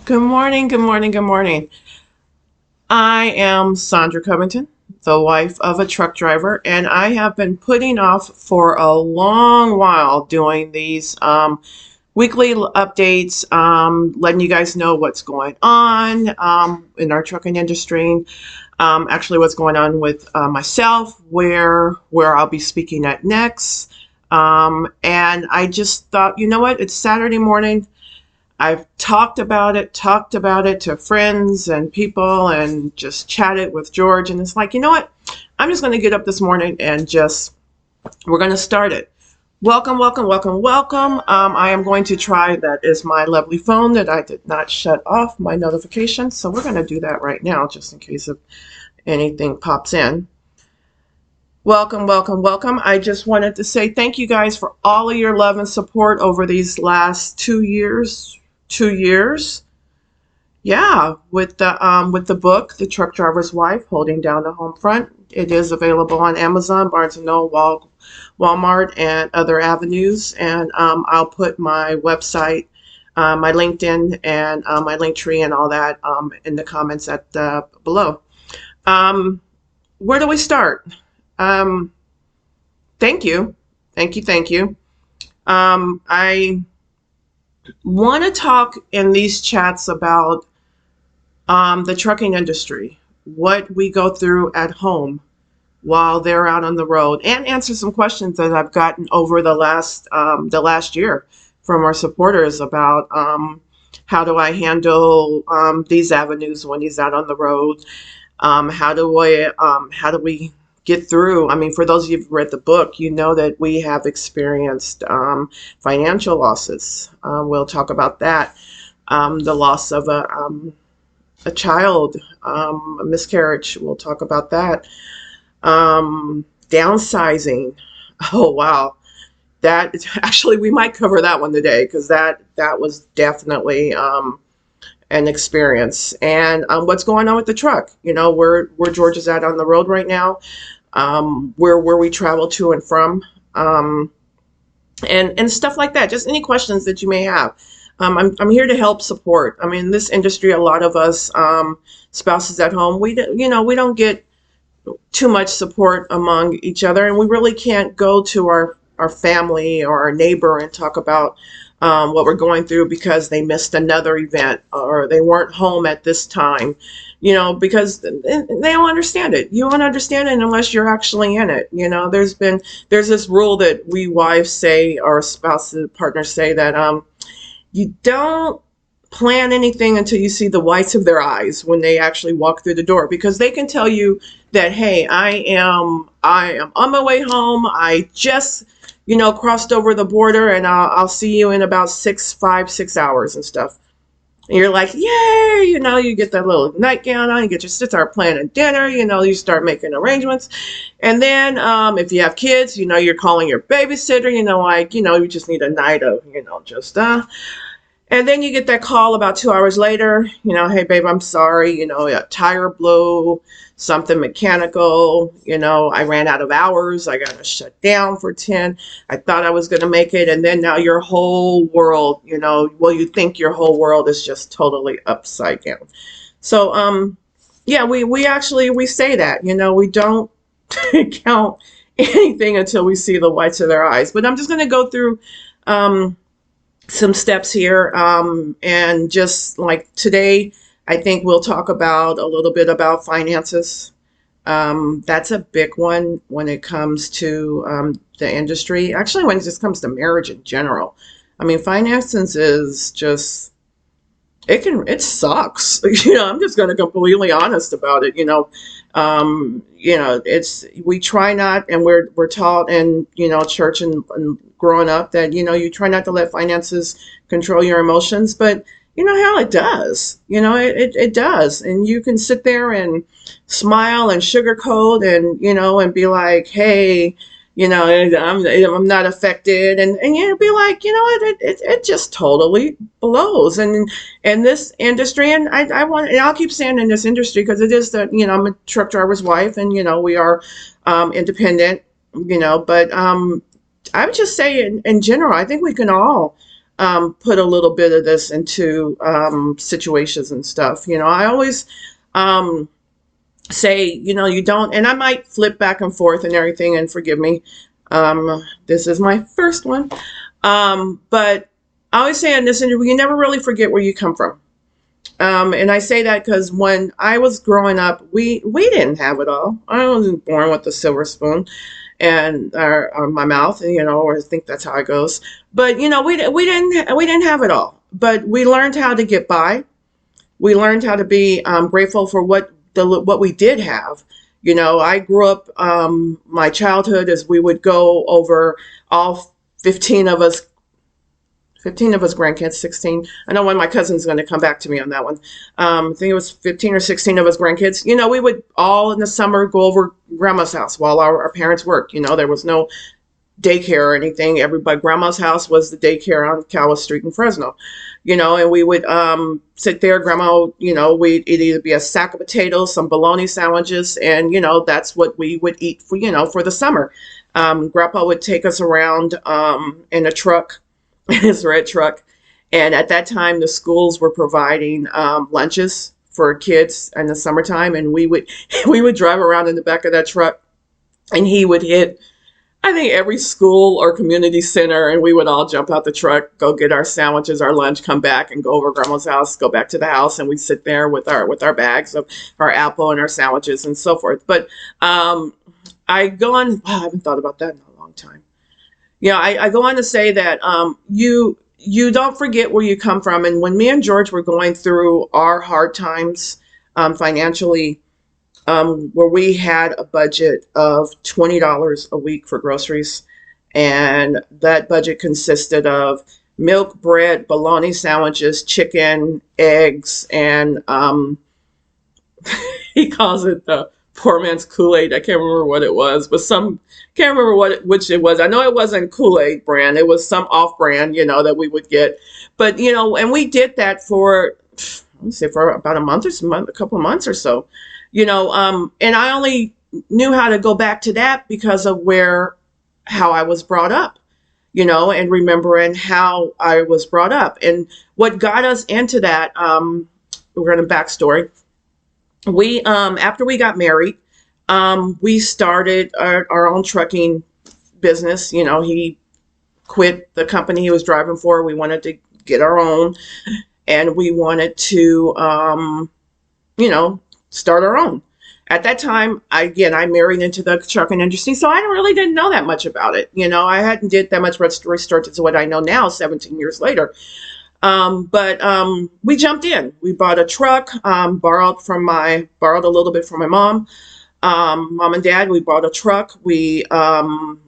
Good morning, good morning, good morning. I am Sandra Covington, the wife of a truck driver, and I have been putting off for a long while doing these weekly updates, letting you guys know what's going on in our trucking industry, actually what's going on with myself, where I'll be speaking at next. And I just thought, you know what, it's Saturday morning. I've talked about it to friends and people and just chatted with George. And it's like, you know what? I'm just going to get up this morning and we're going to start it. Welcome, welcome, welcome, welcome. I am going to try, that is my lovely phone that I did not shut off my notifications. So we're going to do that right now, just in case if anything pops in. Welcome, welcome, welcome. I just wanted to say thank you guys for all of your love and support over these last 2 years. 2 years. Yeah, with the book, The Truck Driver's Wife, Holding Down the Home Front. It is available on Amazon, Barnes& Noble, Walmart, and other avenues. And I'll put my website, my LinkedIn, and my link tree and all that in the comments at below. Where do we start? Thank you. Thank you, thank you. I want to talk in these chats about the trucking industry, what we go through at home while they're out on the road, and answer some questions that I've gotten over the last year from our supporters about how do I handle these avenues when he's out on the road. How do we get through? I mean, for those of you who've read the book, you know that we have experienced financial losses. We'll talk about that. The loss of a child, a miscarriage. We'll talk about that. Downsizing. Oh, wow. That actually, we might cover that one today because that was definitely an experience. And what's going on with the truck? You know, where George is at on the road right now, where we travel to and from, and stuff like that. Just any questions that you may have. I'm here to help support. I mean, this industry, a lot of us spouses at home, we don't get too much support among each other, and we really can't go to our family or our neighbor and talk about what we're going through because they missed another event or they weren't home at this time, because they don't understand it. You won't understand it unless you're actually in it. There's this rule that we wives say, or spouses, partners say, that you don't plan anything until you see the whites of their eyes when they actually walk through the door, because they can tell you that, hey, I am on my way home. I just crossed over the border, and I'll see you in about 6 hours and stuff. And you're like, yay, you get that little nightgown on, you start planning dinner, you start making arrangements. And then if you have kids, you're calling your babysitter, you just need a night of, and then you get that call about 2 hours later, hey, babe, I'm sorry, a tire blew, something mechanical, I ran out of hours. I got to shut down for 10. I thought I was going to make it. And then now your whole world, you think your whole world is just totally upside down. So, yeah, we say that, we don't count anything until we see the whites of their eyes. But I'm just going to go through some steps here, and just like today, I think we'll talk about a little bit about finances. That's a big one when it comes to the industry. Actually, when it just comes to marriage in general. I mean, finances is just, it sucks. I'm just going to be completely honest about it. We try not, and we're taught in, church and growing up that, you try not to let finances control your emotions, but hell, it does. It does. And you can sit there and smile and sugarcoat and, and be like, hey, I'm not affected. And you'd be like, it just totally blows. And this industry, and and I'll keep saying in this industry, because it is that, I'm a truck driver's wife, and, we are independent, but I would just say in general, I think we can all put a little bit of this into situations and stuff. I always say, you don't, and I might flip back and forth and everything, and forgive me. This is my first one. But I always say in this interview, you never really forget where you come from. And I say that because when I was growing up, we didn't have it all. I wasn't born with a silver spoon and or my mouth, or I think that's how it goes. But we didn't have it all. But we learned how to get by. We learned how to be grateful for what we did have. I grew up, my childhood as we would go over all 15 of us 15 of us grandkids, 16. I know one of my cousins going to come back to me on that one. I think it was 15 or 16 of us grandkids. We would all in the summer go over grandma's house while our parents worked. There was no daycare or anything. Everybody, grandma's house was the daycare on Calais Street in Fresno. And we would sit there. Grandma, it'd either be a sack of potatoes, some bologna sandwiches, and that's what we would eat for the summer. Grandpa would take us around in a truck, his red truck, and at that time the schools were providing lunches for kids in the summertime, and we would drive around in the back of that truck, and he would hit, I think, every school or community center, and we would all jump out the truck, go get our sandwiches, our lunch, come back and go over grandma's house, go back to the house, and we'd sit there with our bags of our apple and our sandwiches and so forth. But I go on, I haven't thought about that in a long time. I go on to say that you don't forget where you come from. And when me and George were going through our hard times financially, where we had a budget of $20 a week for groceries, and that budget consisted of milk, bread, bologna sandwiches, chicken, eggs, and he calls it the poor man's Kool-Aid. I can't remember what it was, but can't remember which it was. I know it wasn't Kool-Aid brand. It was some off brand, that we would get. But, and we did that for about a couple of months or so, and I only knew how to go back to that because of how I was brought up, and remembering how I was brought up. And what got us into that, we're going to backstory. We, after we got married, we started our own trucking business. He quit the company he was driving for. We wanted to get our own, and we wanted to, start our own. At that time, I married into the trucking industry, so I really didn't know that much about it. I hadn't did that much research as what I know now, 17 years later. But we jumped in. We bought a truck, borrowed a little bit from my mom. Mom and dad, we bought a truck. We got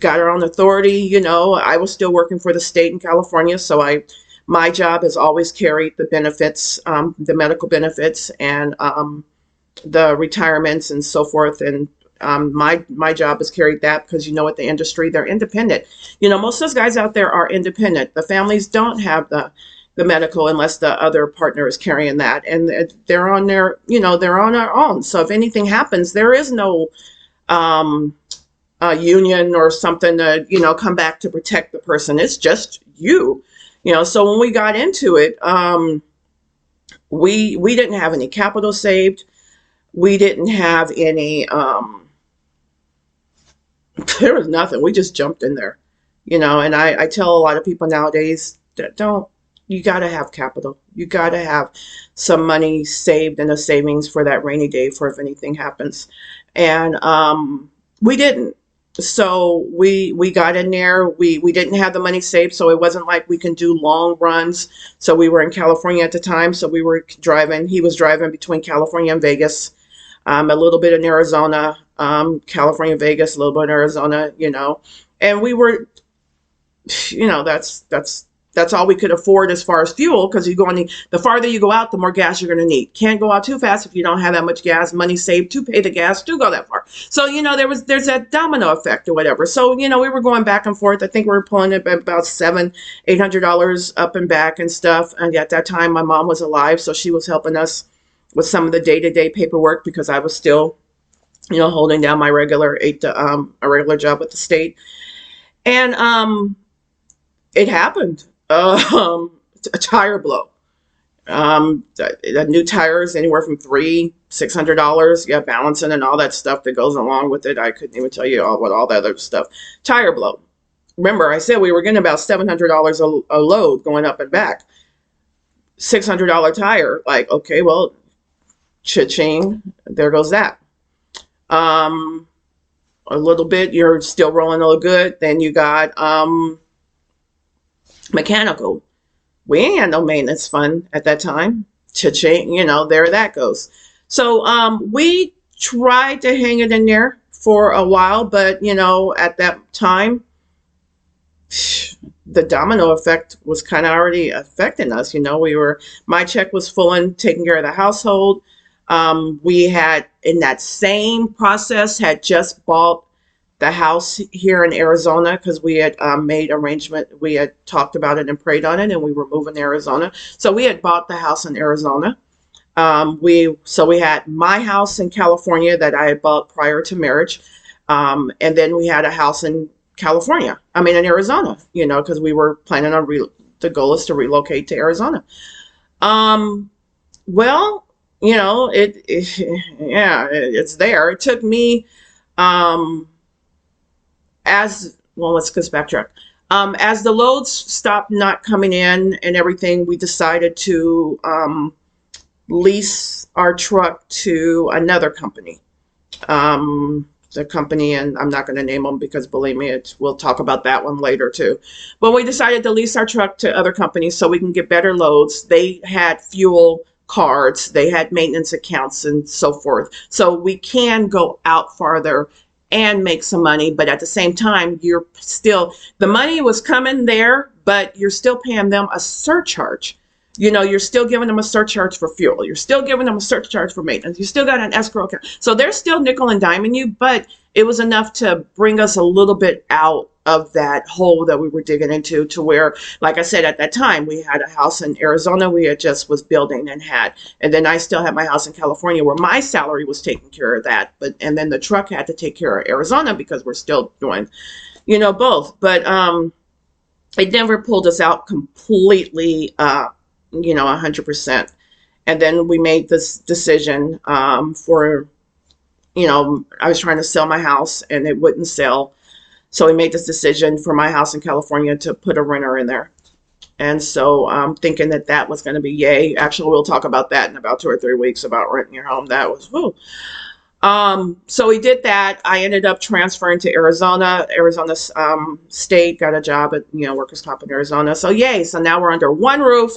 our own authority. I was still working for the state in California, so my job has always carried the benefits, the medical benefits, and the retirements and so forth. And my job has carried that because at the industry, they're independent. Most of those guys out there are independent. The families don't have the medical unless the other partner is carrying that, and they're on they're on their own. So if anything happens, there is no union or something to come back to protect the person. It's just you. So when we got into it, we didn't have any capital saved. We didn't have any. There was nothing. We just jumped in there, and I tell a lot of people nowadays that you got to have capital. You got to have some money saved in a savings for that rainy day for if anything happens. And we didn't. So we got in there. We didn't have the money saved, so it wasn't like we can do long runs. So we were in California at the time, so we were driving. He was driving between California and Vegas, a little bit in Arizona, California, Vegas, a little bit in Arizona, and we were, that's all we could afford as far as fuel, because the farther you go out, the more gas you're going to need. Can't go out too fast if you don't have that much gas, money saved to pay the gas to go that far. So, there's that domino effect or whatever. So, we were going back and forth. I think we were pulling it about $800 up and back and stuff. And at that time, my mom was alive, so she was helping us with some of the day-to-day paperwork because I was still, holding down my regular job with the state. And it happened. a tire blow. The new tires anywhere from $600. Yeah, balancing and all that stuff that goes along with it. I couldn't even tell you what all that other stuff. Tire blow. Remember, I said we were getting about $700 a load going up and back. $600 tire. Like, okay, well, cha-ching, there goes that. A little bit, you're still rolling a little good. Then you got mechanical. We ain't had no maintenance fund at that time. Cha-ching, there that goes. So we tried to hang it in there for a while, but at that time, the domino effect was kind of already affecting us. My check was full and taking care of the household. We had, in that same process, had just bought the house here in Arizona because we had made arrangement. We had talked about it and prayed on it, and we were moving to Arizona. So we had bought the house in Arizona. We had my house in California that I had bought prior to marriage, and then we had a house in Arizona. Because we were planning on the goal is to relocate to Arizona. Well, it's there. It took me. Let's just backtrack. As the loads stopped not coming in and everything, we decided to lease our truck to another company. The company, and I'm not going to name them because believe me, we'll talk about that one later too. But we decided to lease our truck to other companies so we can get better loads. They had fuel cards, they had maintenance accounts and so forth. So we can go out farther and make some money, but at the same time, the money was coming there, but you're still paying them a surcharge. You're still giving them a surcharge for fuel. You're still giving them a surcharge for maintenance. You still got an escrow account. So they're still nickel and diming you, but it was enough to bring us a little bit out of that hole that we were digging into, to where, like I said, at that time, we had a house in Arizona we had just was building and then I still had my house in California where my salary was taking care of that. And then the truck had to take care of Arizona because we're still doing, both. But it never pulled us out completely, 100%. And then we made this decision I was trying to sell my house and it wouldn't sell. So we made this decision for my house in California to put a renter in there. And so I'm thinking that was going to be yay. Actually, we'll talk about that in about 2 or 3 weeks about renting your home. That was, whoo. So we did that. I ended up transferring to Arizona State, got a job at, workers' comp in Arizona. So yay. So now we're under one roof.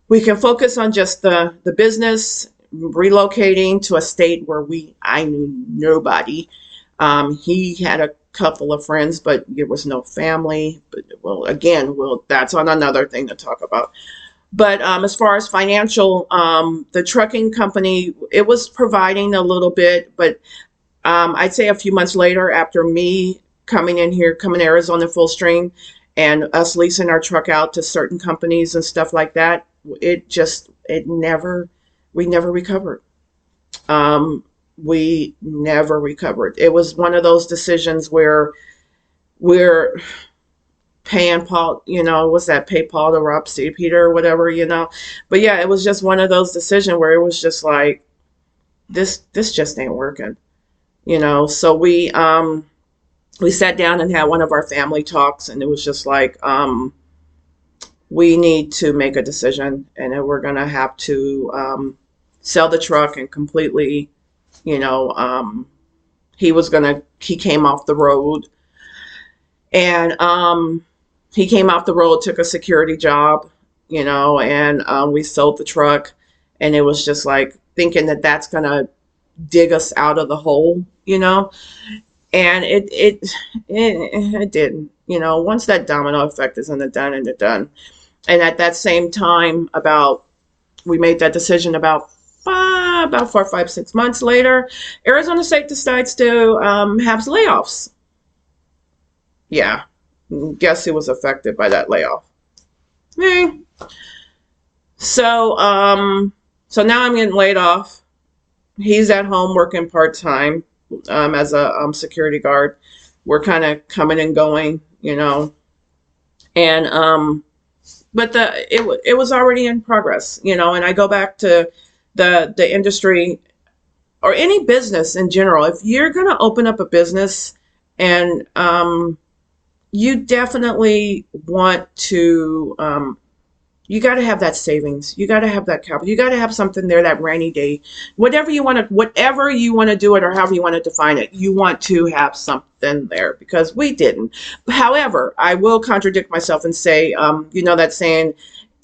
We can focus on just the business, relocating to a state where I knew nobody. He had a couple of friends, but there was no family. But that's on another thing to talk about. But as far as financial, the trucking company, it was providing a little bit, but I'd say a few months later, after me coming to Arizona full stream and us leasing our truck out to certain companies and stuff like that, we never recovered. We never recovered. It was one of those decisions where we're paying Paul, was that pay Paul to rob Peter or whatever, But yeah, it was just one of those decisions where it was just like, this just ain't working, So we sat down and had one of our family talks, and it was just like, we need to make a decision, and then we're gonna have to sell the truck and completely, he came off the road, and he came off the road, took a security job, and we sold the truck, and it was just like thinking that that's gonna dig us out of the hole, and it didn't. Once that domino effect is in the done and the done. And at that same time, we made that decision about 4, 5, 6 months later, Arizona State decides to have layoffs. Yeah, guess who was affected by that layoff? Me. So now I'm getting laid off. He's at home working part-time as a security guard. We're kind of coming and going, and but it was already in progress, and I go back to the industry or any business in general. If you're going to open up a business, and you definitely want to, you got to have that savings. You got to have that capital. You got to have something there, that rainy day, whatever you want to do it, or however you want to define it. You want to have something there, because we didn't. However, I will contradict myself and say, that saying,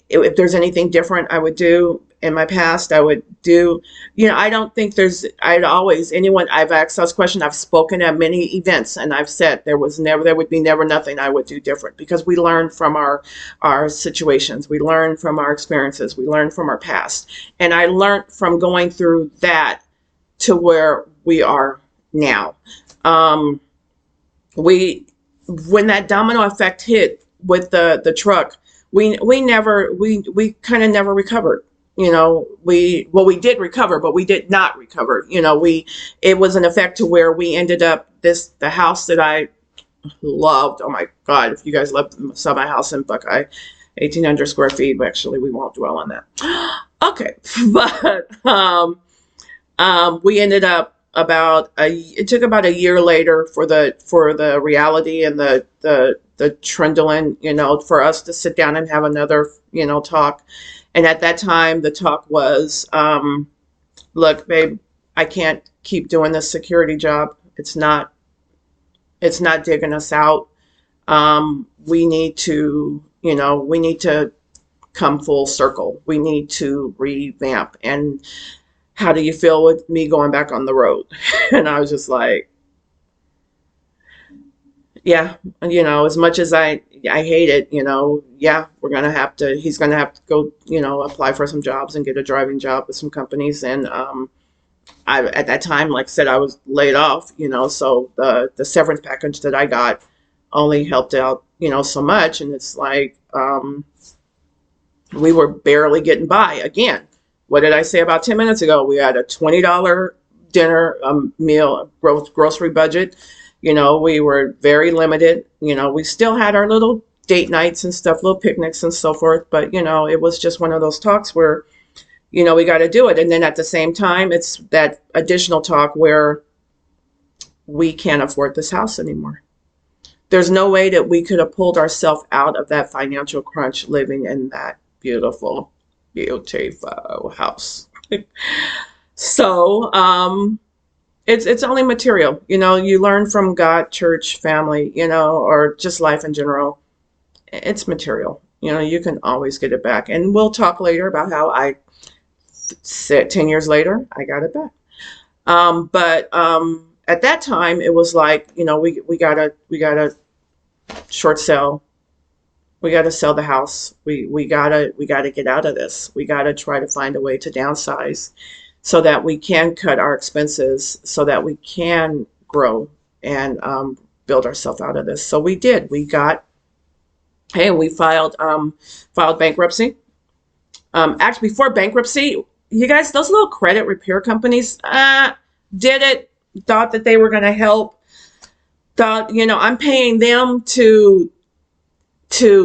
if there's anything different I would do in my past, I would do. I don't think I've asked this question, I've spoken at many events, and I've said there would be never nothing I would do different, because we learn from our situations, we learn from our experiences, we learn from our past. And I learned from going through that to where we are now. We When that domino effect hit with the truck, we kind of never recovered. We did recover, but we did not recover. It was an effect to where we ended up the house that I loved. Oh my God, if you guys saw my house in Buckeye, 1,800 square feet. But actually, we won't dwell on that. Okay, but we ended up it took about a year later for the reality and the trundling, for us to sit down and have another, talk. And at that time, the talk was, look, babe, I can't keep doing this security job. It's not digging us out. We need to come full circle. We need to revamp. And how do you feel with me going back on the road? And I was just like, yeah, as much as I hate it, yeah, he's gonna have to go, apply for some jobs and get a driving job with some companies. And at that time, like I said, I was laid off, so the severance package that I got only helped out, so much. And it's like, we were barely getting by again. What did I say about 10 minutes ago? We had a $20 dinner meal grocery budget. We were very limited. We still had our little date nights and stuff, little picnics and so forth. But, it was just one of those talks where, we got to do it. And then at the same time, it's that additional talk where we can't afford this house anymore. There's no way that we could have pulled ourselves out of that financial crunch living in that beautiful house. So, it's only material. You learn from God, church, family, or just life in general. It's material. You can always get it back. And we'll talk later about how I said 10 years later, I got it back. But at that time, it was like, we gotta short sell. We got to sell the house. We gotta get out of this. We gotta try to find a way to downsize so that we can cut our expenses, so that we can grow and build ourselves out of this. So we did. We filed bankruptcy. Actually, before bankruptcy, you guys, those little credit repair companies did it. Thought that they were going to help. Thought, I'm paying them to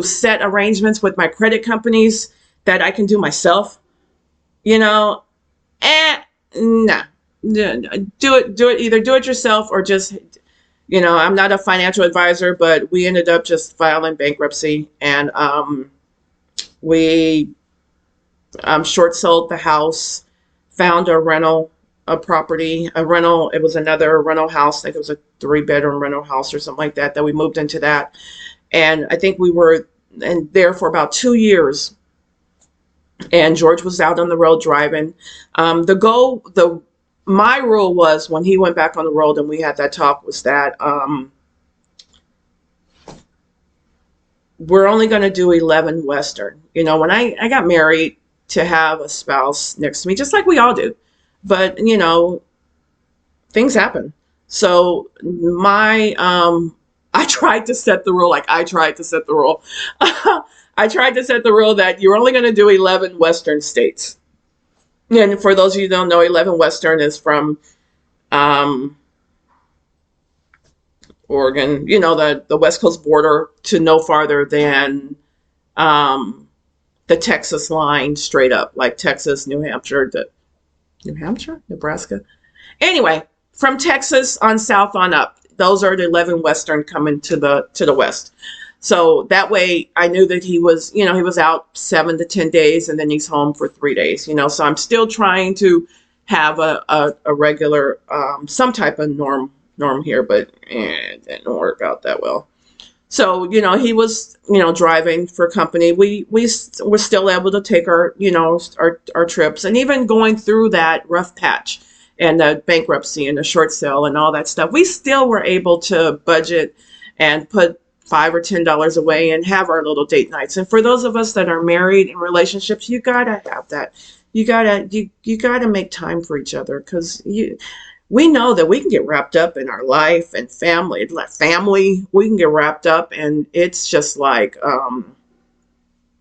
set arrangements with my credit companies that I can do myself. Nah. Do it, either do it yourself or just, I'm not a financial advisor, but we ended up just filing bankruptcy. And we short sold the house, found a property, it was another rental house. I think it was a 3-bedroom rental house or something like that we moved into that. And I think we were there for about 2 years. And George was out on the road driving. My rule was, when he went back on the road and we had that talk, was that we're only going to do 11 Western. When I got married, to have a spouse next to me, just like we all do. But, things happen. So I tried to set the rule, I tried to set the rule that you're only going to do 11 Western states. And for those of you who don't know, 11 Western is from Oregon, the West Coast border, to no farther than the Texas line straight up, like Texas, New Hampshire, Nebraska. Anyway, from Texas on south on up, those are the 11 Western coming to the west. So that way I knew that he was, he was out 7 to 10 days and then he's home for 3 days, so I'm still trying to have a regular, some type of norm here, but it didn't work out that well. So, he was, driving for company. We were still able to take our, our trips, and even going through that rough patch and the bankruptcy and the short sale and all that stuff, we still were able to budget and put $5 or $10 away and have our little date nights. And for those of us that are married in relationships, you gotta have that. You gotta make time for each other, because we know that we can get wrapped up in our life and family. We can get wrapped up, and it's just like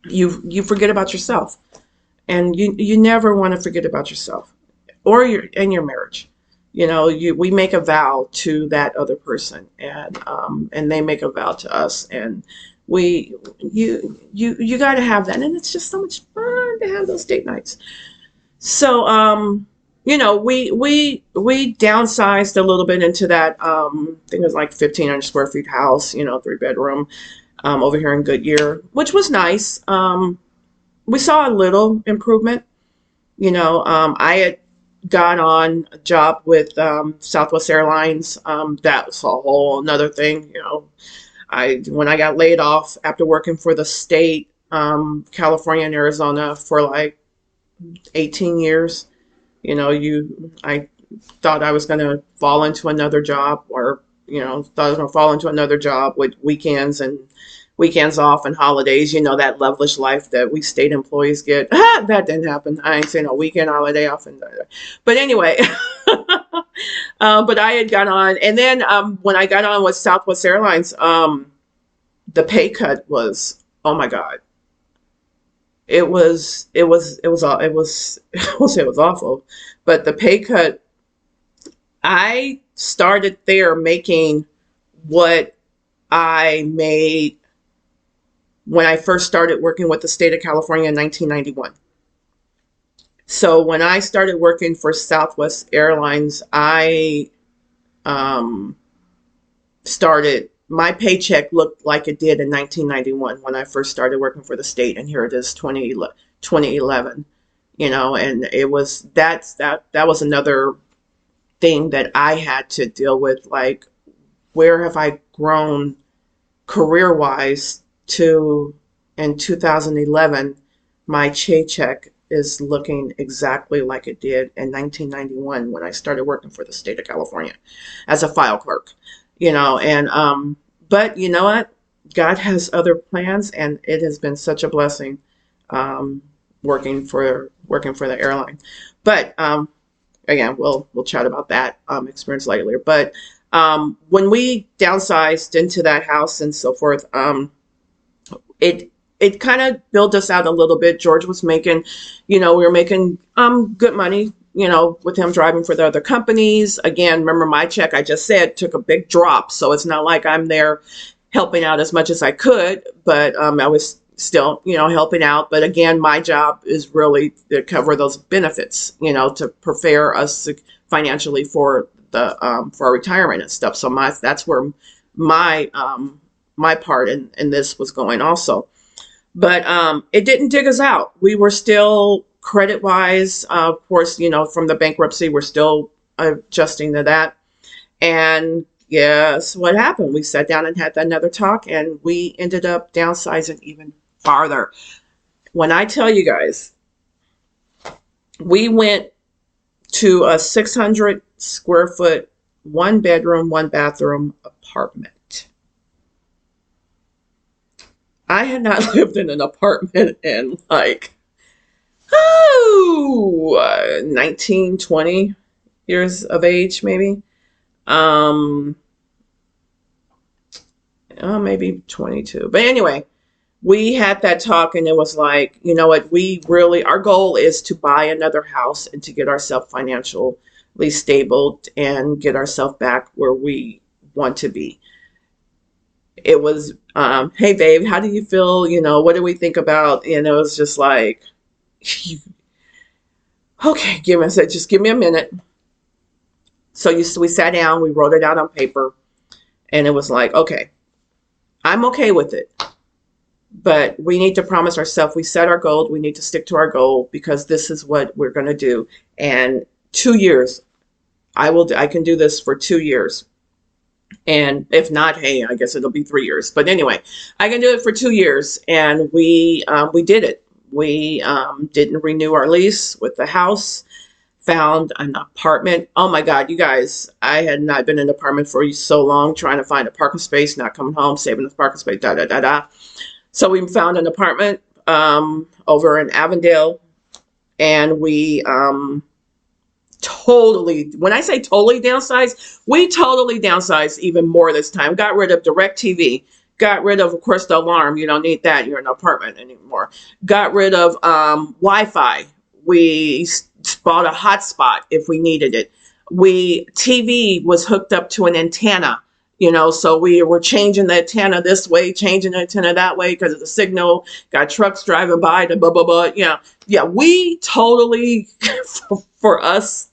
you forget about yourself, and you never want to forget about yourself or your marriage. We make a vow to that other person, and they make a vow to us, and you got to have that, and it's just so much fun to have those date nights. So we downsized a little bit into that. I think it was like 1,500 square feet house, 3 bedroom, over here in Goodyear, which was nice. We saw a little improvement. I had got on a job with Southwest Airlines. That was a whole another thing. When I got laid off after working for the state, California and Arizona for like 18 years. I thought I was going to fall into another job, or, thought I was going to fall into another job with weekends off and holidays, that lavish life that we state employees get. That didn't happen. I ain't saying a weekend holiday off. But anyway, but I had got on. And then when I got on with Southwest Airlines, the pay cut was, oh my God. It was awful, but the pay cut, I started there making what I made when I first started working with the state of California in 1991. So when I started working for Southwest Airlines, I my paycheck looked like it did in 1991 when I first started working for the state, and here it is 2011, and it was that was another thing that I had to deal with, like, where have I grown career wise to in 2011 my paycheck is looking exactly like it did in 1991 when I started working for the state of California as a file clerk. But you know what? God has other plans, and it has been such a blessing working for the airline. But again, we'll chat about that experience later. But when we downsized into that house and so forth, it kind of built us out a little bit. George was making, we were making good money, with him driving for the other companies. Again, remember, my check, I just said, took a big drop. So it's not like I'm there helping out as much as I could, but I was still, helping out. But again, my job is really to cover those benefits, to prepare us financially for for our retirement and stuff. So that's where my part in this was going also. But it didn't dig us out. We were still credit wise, of course, from the bankruptcy, we're still adjusting to that. And yes, what happened? We sat down and had another talk, and we ended up downsizing even farther. When I tell you guys, we went to a 600 square foot, 1 bedroom, 1 bathroom apartment. I had not lived in an apartment in like 19, 20 years of age, maybe. Maybe 22. But anyway, we had that talk, and it was like, you know what, our goal is to buy another house and to get ourselves financially stable and get ourselves back where we want to be. It was, hey babe, how do you feel? What do we think about? And it was just like, okay, just give me a minute. So we sat down, we wrote it out on paper, and it was like, okay, I'm okay with it, but we need to promise ourselves, we set our goal, we need to stick to our goal because this is what we're going to do. And 2 years, I can do this for 2 years. And if not, hey, I guess it'll be 3 years. But anyway, I can do it for 2 years, and we did it. We didn't renew our lease with the house. Found an apartment. Oh my God, you guys! I had not been in an apartment for so long, trying to find a parking space, not coming home, saving the parking space, da da da da. So we found an apartment over in Avondale, and we totally, when I say totally downsized, we totally downsized even more this time. Got rid of DirecTV. Got rid of course, the alarm. You don't need that. You're in an apartment anymore. Got rid of Wi-Fi. We bought a hotspot if we needed it. TV was hooked up to an antenna. So we were changing the antenna this way, changing the antenna that way because of the signal. Got trucks driving by, the blah blah blah. Yeah. We totally, for us,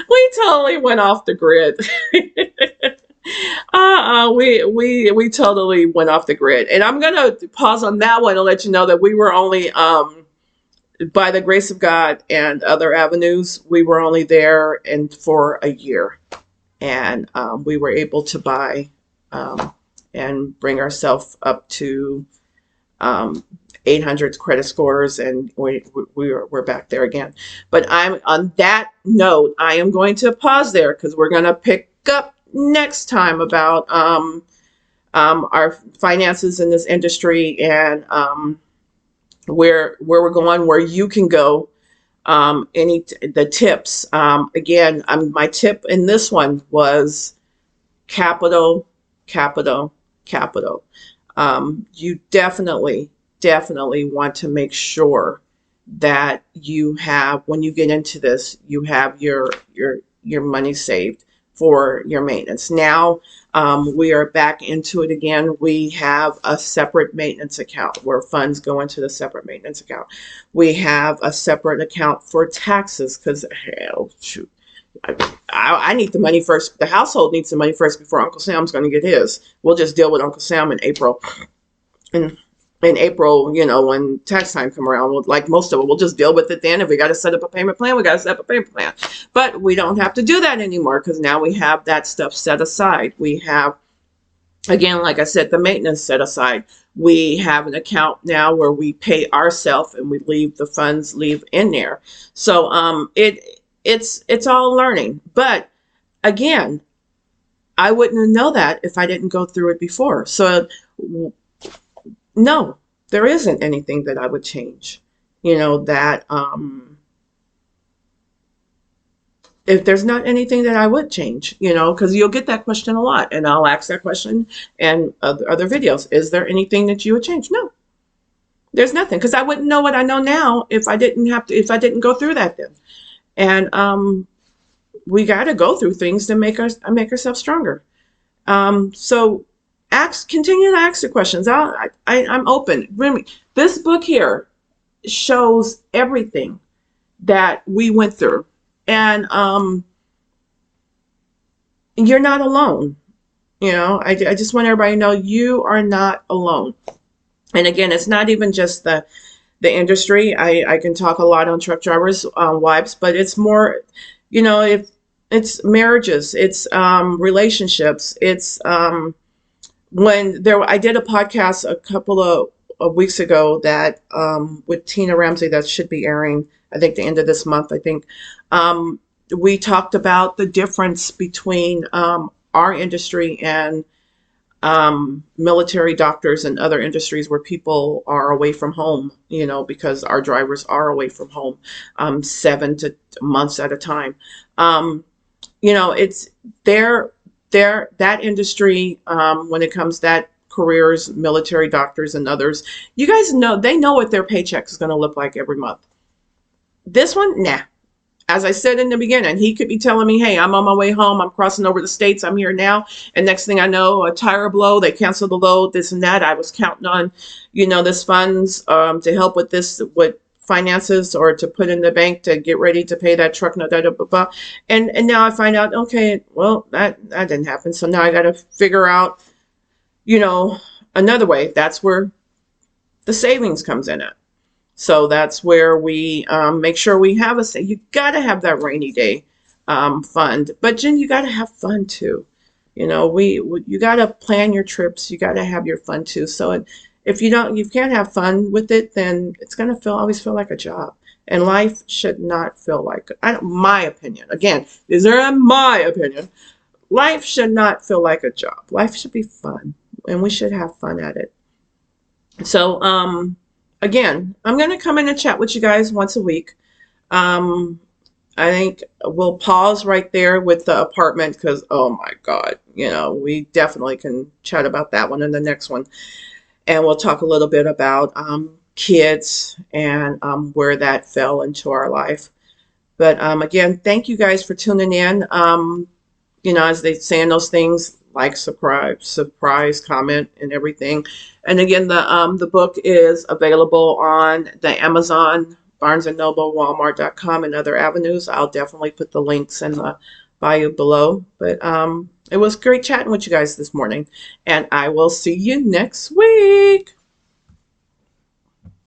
we totally went off the grid. We totally went off the grid. And I'm gonna pause on that one and let you know that we were only by the grace of God and other avenues, we were only there and for a year, and we were able to buy and bring ourselves up to 800 credit scores, and we're back there again. But I'm on that note, I am going to pause there because we're going to pick up next time about our finances in this industry, and where we're going, where you can go, the tips. Again, my tip in this one was capital. You definitely want to make sure that you have, when you get into this, you have your money saved for your maintenance. Now we are back into it again. We have a separate maintenance account where funds go into the separate maintenance account. We have a separate account for taxes because, hell, shoot, I need the money first. The household needs the money first before Uncle Sam's going to get his. We'll just deal with Uncle Sam in April. And in April, when tax time come around, like most of it, we'll just deal with it then. If we got to set up a payment plan, we got to set up a payment plan. But we don't have to do that anymore because now we have that stuff set aside. We have, again, like I said, the maintenance set aside. We have an account now where we pay ourselves and we leave the funds in there. So it's all learning. But again, I wouldn't know that if I didn't go through it before. So no, there isn't anything that I would change. That if there's not anything that I would change, because you'll get that question a lot, and I'll ask that question and other videos. Is there anything that you would change? No, there's nothing, because I wouldn't know what I know now if I didn't go through that then. And we got to go through things to make ourselves stronger. So continue to ask the questions. I'm open. Really, this book here shows everything that we went through, and you're not alone. I just want everybody to know you are not alone. And again, it's not even just the industry. I can talk a lot on truck drivers' wives, but it's more, if it's marriages, it's relationships, it's I did a podcast a couple of weeks ago that with Tina Ramsey that should be airing, I think the end of this month. I think we talked about the difference between our industry and military doctors and other industries where people are away from home, because our drivers are away from home 7 to months at a time. It's that industry, when it comes that careers, military doctors and others, you guys know, they know what their paycheck is going to look like every month. This one, nah. as I said in the beginning, he could be telling me, hey, I'm on my way home. I'm crossing over the states. I'm here now. And next thing I know, a tire blow, they canceled the load, this and that. I was counting on, this funds to help with this, with finances or to put in the bank to get ready to pay that truck. No, da, da, da, da. And now I find out, okay, well, that didn't happen. So now I got to figure out, another way. That's where the savings comes in at. So that's where we make sure we have you got to have that rainy day fund. But Jen, you got to have fun too. You got to plan your trips. You got to have your fun too. So if you can't have fun with it, then it's going to always feel like a job. And life should not feel like, my opinion. Again, these are my opinion. Life should not feel like a job. Life should be fun, and we should have fun at it. So, again, I'm going to come in and chat with you guys once a week. I think we'll pause right there with the apartment because, oh my God, we definitely can chat about that one in the next one. And we'll talk a little bit about kids and where that fell into our life. But again, thank you guys for tuning in. As they say in those things, like, subscribe, comment, and everything. And again, the book is available on the Amazon, Barnes & Noble, Walmart.com, and other avenues. I'll definitely put the links in the bio below. But it was great chatting with you guys this morning, and I will see you next week.